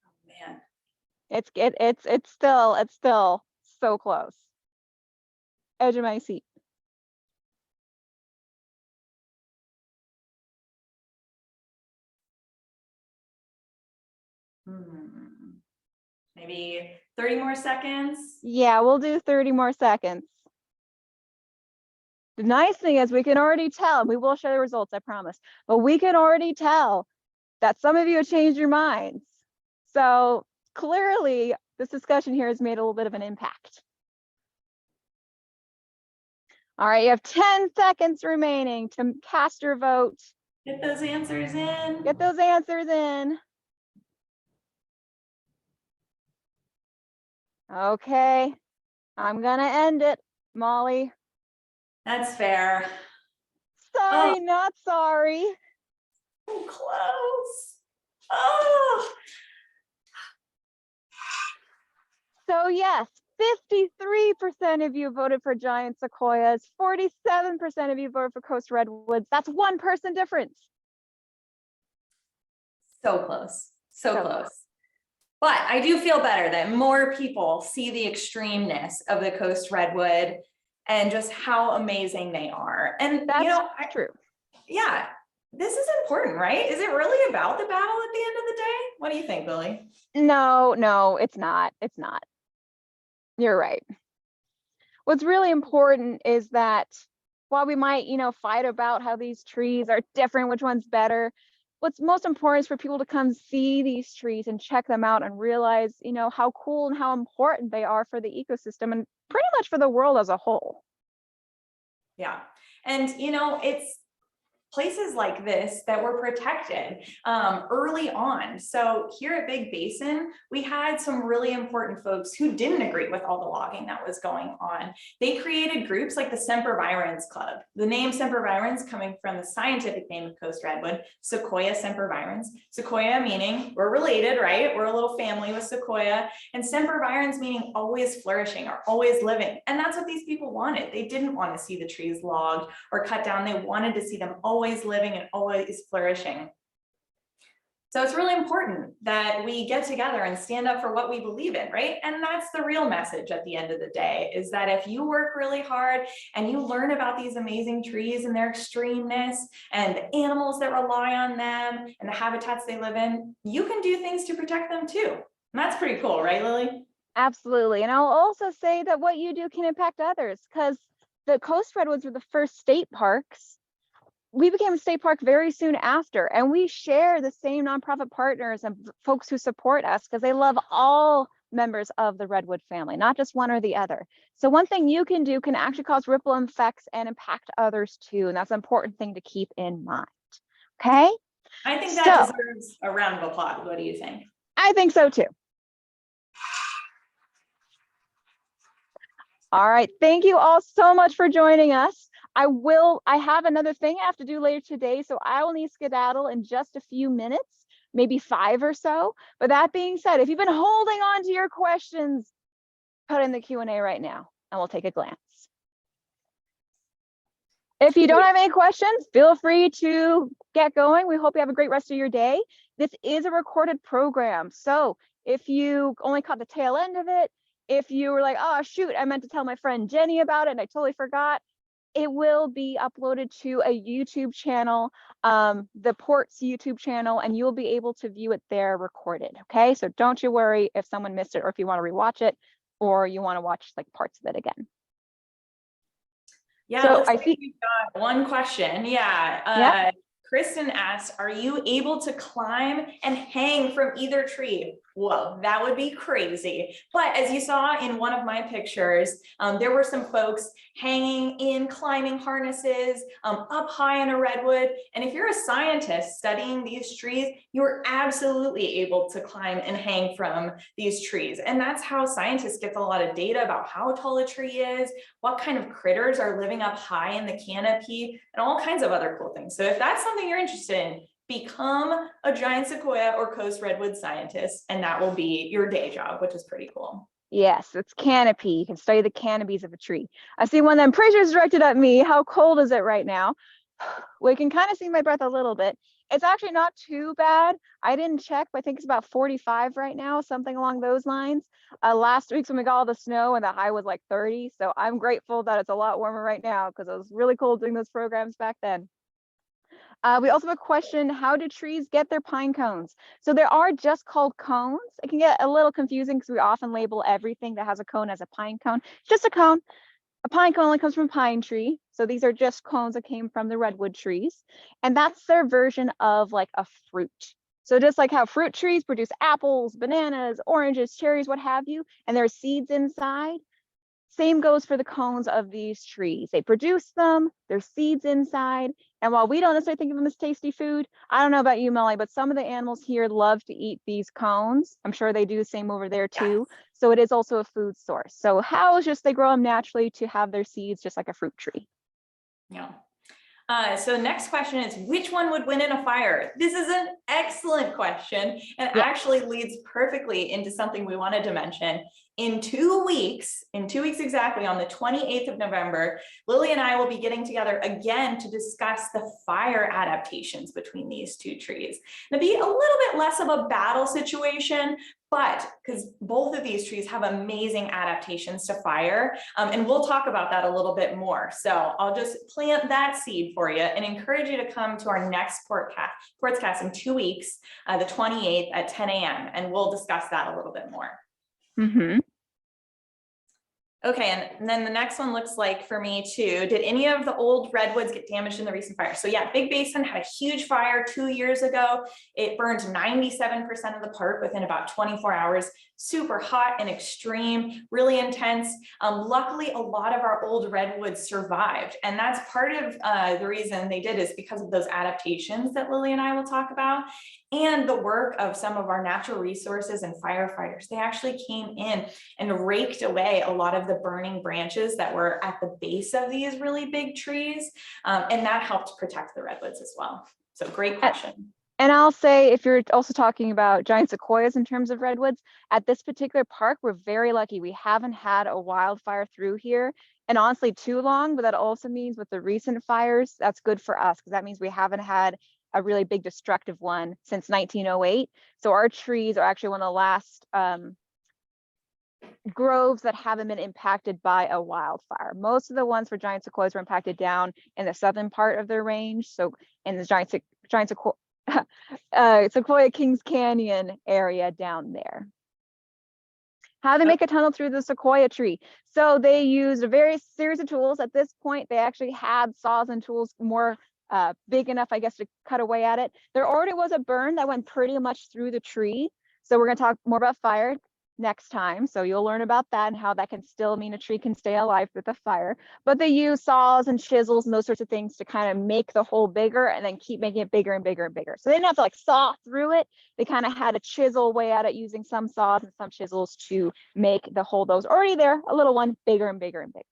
Oh, man. It's still so close. Edge of my seat. Maybe 30 more seconds. Yeah, we'll do 30 more seconds. The nice thing is we can already tell, we will share the results, I promise, but we can already tell that some of you have changed your minds. So clearly this discussion here has made a little bit of an impact. All right, you have 10 seconds remaining to cast your vote. Get those answers in. Get those answers in. Okay, I'm gonna end it, Molly. That's fair. Sorry, Oh. not sorry. So close. Oh. So yes, 53% of you voted for giant sequoias, 47% of you voted for coast redwoods. That's one person difference. So close. So close. But I do feel better that more people see the extremeness of the coast redwood and just how amazing they are. And that's true. Yeah, this is important, right? Is it really about the battle at the end of the day? What do you think, Lily? No, it's not. It's not. You're right. What's really important is that while we might, fight about how these trees are different, which one's better, what's most important is for people to come see these trees and check them out and realize, how cool and how important they are for the ecosystem and pretty much for the world as a whole. Yeah. And, it's places like this that were protected early on. So here at Big Basin, we had some really important folks who didn't agree with all the logging that was going on. They created groups like the Sempervirens Club. The name Sempervirens coming from the scientific name of coast redwood, Sequoia sempervirens. Sequoia meaning we're related, right? We're a little family with Sequoia, and sempervirens meaning always flourishing or always living. And that's what these people wanted. They didn't want to see the trees logged or cut down. They wanted to see them always living and always flourishing. So it's really important that we get together and stand up for what we believe in, right? And that's the real message at the end of the day, is that if you work really hard and you learn about these amazing trees and their extremeness and the animals that rely on them and the habitats they live in, you can do things to protect them too. And that's pretty cool, right, Lily? Absolutely. And I'll also say that what you do can impact others, because the coast redwoods were the first state parks. We became a state park very soon after, and we share the same nonprofit partners and folks who support us because they love all members of the redwood family, not just one or the other. So one thing you can do can actually cause ripple effects and impact others too, and that's an important thing to keep in mind. Okay? I think that deserves a round of applause. What do you think? I think so too. All right, thank you all so much for joining us. I have another thing I have to do later today, so I will need skedaddle in just a few minutes, maybe 5 or so. But that being said, if you've been holding on to your questions, put in the Q&A right now and we'll take a glance. If you don't have any questions, feel free to get going. We hope you have a great rest of your day. This is a recorded program, so if you only caught the tail end of it, if you were like, oh shoot, I meant to tell my friend Jenny about it and I totally forgot, It will be uploaded to a YouTube channel, the Port's YouTube channel, and you'll be able to view it there recorded. Okay, so don't you worry if someone missed it, or if you want to rewatch it, or you want to watch like parts of it again. Yeah, So it looks I like see. we've got one question. Yeah. Yeah. Kristen asked, are you able to climb and hang from either tree? Whoa, that would be crazy. But as you saw in one of my pictures, there were some folks hanging in climbing harnesses up high in a redwood. And if you're a scientist studying these trees, you're absolutely able to climb and hang from these trees. And that's how scientists get a lot of data about how tall a tree is, what kind of critters are living up high in the canopy, and all kinds of other cool things. So if that's something you're interested in, become a giant sequoia or coast redwood scientist, and that will be your day job, which is pretty cool. Yes, it's canopy. You can study the canopies of a tree. I see one that I'm pretty sure is directed at me. How cold is it right now? We can kind of see my breath a little bit. It's actually not too bad. I didn't check, but I think it's about 45 right now, something along those lines. Last week's when we got all the snow and the high was like 30. So I'm grateful that it's a lot warmer right now, because it was really cold doing those programs back then. We also have a question, how do trees get their pine cones? So there are just called cones. It can get a little confusing because we often label everything that has a cone as a pine cone. It's just a cone. A pine cone only comes from pine tree. So these are just cones that came from the redwood trees. And that's their version of like a fruit. So just like how fruit trees produce apples, bananas, oranges, cherries, what have you, and there are seeds inside, same goes for the cones of these trees. They produce them, there's seeds inside. And while we don't necessarily think of them as tasty food, I don't know about you, Molly, but some of the animals here love to eat these cones. I'm sure they do the same over there too. Yes. So it is also a food source. So how is just they grow them naturally to have their seeds just like a fruit tree? Yeah. So next question is, which one would win in a fire? This is an excellent question, and Yeah. actually leads perfectly into something we wanted to mention. In 2 weeks exactly, on the 28th of November, Lillie and I will be getting together again to discuss the fire adaptations between these two trees. It'll be a little bit less of a battle situation, but because both of these trees have amazing adaptations to fire, and we'll talk about that a little bit more. So I'll just plant that seed for you and encourage you to come to our next Portscast in 2 weeks, the 28th at 10 a.m. and we'll discuss that a little bit more. Mm-hmm. Okay, and then the next one looks like for me too. Did any of the old redwoods get damaged in the recent fire? So yeah, Big Basin had a huge fire 2 years ago. It burned 97% of the park within about 24 hours. Super hot and extreme, really intense. Luckily, a lot of our old redwoods survived. And that's part of the reason they did is because of those adaptations that Lillie and I will talk about, and the work of some of our natural resources and firefighters. They actually came in and raked away a lot of the burning branches that were at the base of these really big trees. And that helped protect the redwoods as well. So great question. And I'll say, if you're also talking about giant sequoias in terms of redwoods, at this particular park, we're very lucky. We haven't had a wildfire through here, and honestly too long, but that also means with the recent fires, that's good for us, because that means we haven't had a really big destructive one since 1908. So our trees are actually one of the last groves that haven't been impacted by a wildfire. Most of the ones for giant sequoias were impacted down in the southern part of their range. So in the giant sequoia Sequoia Kings Canyon area down there. How they make a tunnel through the sequoia tree. So they used a various series of tools. At this point, they actually had saws and tools more big enough, I guess, to cut away at it. There already was a burn that went pretty much through the tree. So we're going to talk more about fire next time. So you'll learn about that and how that can still mean a tree can stay alive with a fire. But they use saws and chisels and those sorts of things to kind of make the hole bigger and then keep making it bigger and bigger and bigger. So they didn't have to like saw through it. They kind of had to chisel away at it using some saws and some chisels to make the hole that was already there, a little one, bigger and bigger and bigger.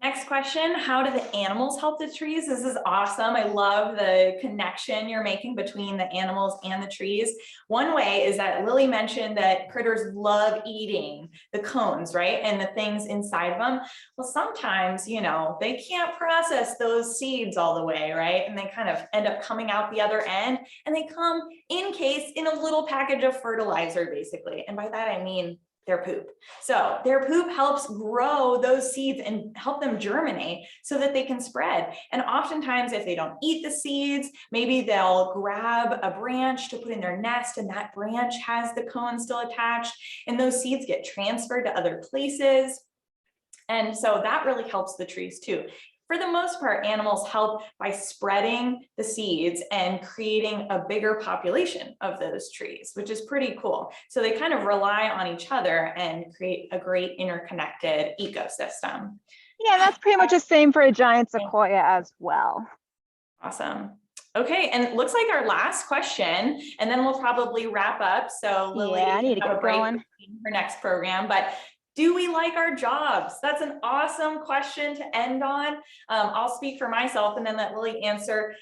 Next question, how do the animals help the trees? This is awesome. I love the connection you're making between the animals and the trees. One way is that Lillie mentioned that critters love eating the cones, right? And the things inside of them. Well, sometimes, you know, they can't process those seeds all the way, right? And they kind of end up coming out the other end, and they come encased in a little package of fertilizer, basically. And by that, I mean Their poop. So their poop helps grow those seeds and help them germinate so that they can spread. And oftentimes if they don't eat the seeds, maybe they'll grab a branch to put in their nest, and that branch has the cone still attached, and those seeds get transferred to other places. And so that really helps the trees too. For the most part, animals help by spreading the seeds and creating a bigger population of those trees, which is pretty cool. So they kind of rely on each other and create a great interconnected ecosystem. Yeah, that's pretty much the same for a giant sequoia as well. Awesome. Okay, and it looks like our last question, and then we'll probably wrap up. So Lillie, Yeah, I need to have a get break going. between her next program, but do we like our jobs? That's an awesome question to end on. I'll speak for myself and then let Lillie answer.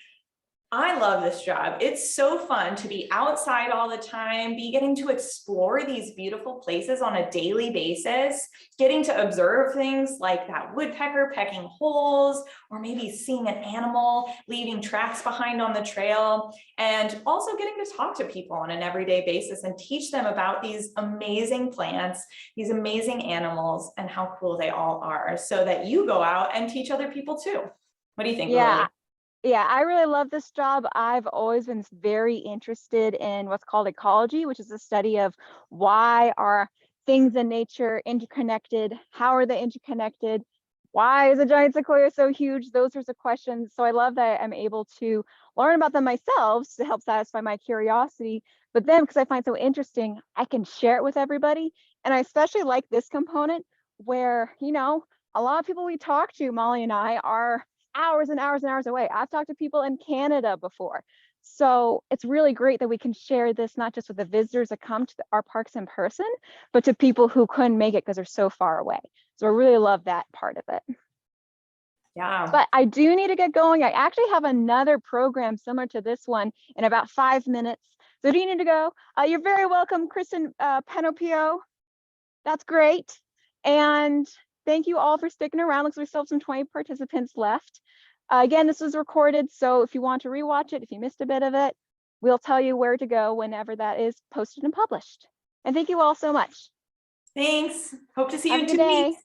I love this job. It's so fun to be outside all the time, be getting to explore these beautiful places on a daily basis, getting to observe things like that woodpecker pecking holes, or maybe seeing an animal leaving tracks behind on the trail, and also getting to talk to people on an everyday basis and teach them about these amazing plants, these amazing animals, and how cool they all are, so that you go out and teach other people too. What do you think, Lillie? Yeah, I really love this job. I've always been very interested in what's called ecology, which is the study of why are things in nature interconnected? How are they interconnected? Why is a giant sequoia so huge? Those sorts of questions. So I love that I'm able to learn about them myself to help satisfy my curiosity. But then because I find it so interesting, I can share it with everybody. And I especially like this component where, a lot of people we talk to, Molly and I, are hours and hours and hours away. I've talked to people in Canada before. So it's really great that we can share this, not just with the visitors that come to our parks in person, but to people who couldn't make it because they're so far away. So I really love that part of it. Yeah. But I do need to get going. I actually have another program similar to this one in about 5 minutes. So do you need to go? You're very welcome, Kristen Panopio. That's great. And thank you all for sticking around. Looks like we still have some 20 participants left. Again, this was recorded, so if you want to rewatch it, if you missed a bit of it, we'll tell you where to go whenever that is posted and published. And thank you all so much. Thanks. Hope to see you Have a in good 2 day. weeks.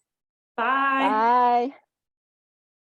Bye. Bye.